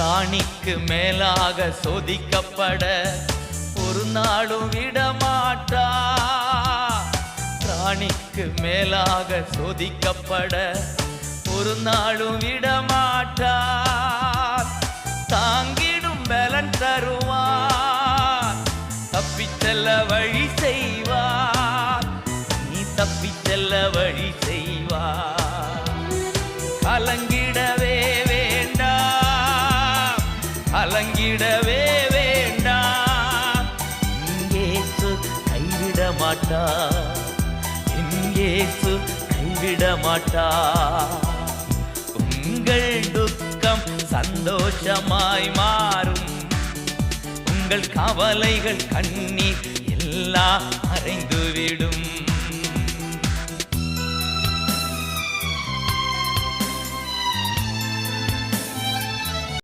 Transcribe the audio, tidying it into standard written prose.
ராணிக்கு மேலாக சோதிக்கப்பட ஒரு நாளும் விடமாட்டா. ராணிக்கு மேலாக சோதிக்கப்பட ஒரு நாளும் விடமாட்டா. தாங்கிடும் பலன் தருவார், தப்பிச் செல்ல வழி செய்வார். நீ தப்பிச் செல்ல வழி செய்வார். கலங்கிடவே வேண்டாம், கலங்கிடவே வேண்டாம். இயேசு கைவிட மாட்டார், இயேசு கைவிட மாட்டார். உங்கள் துக்கம் சந்தோஷமாய் மாறும், உங்கள் கவலைகள் கண்ணீர் எல்லாம் மறைந்துவிடும்.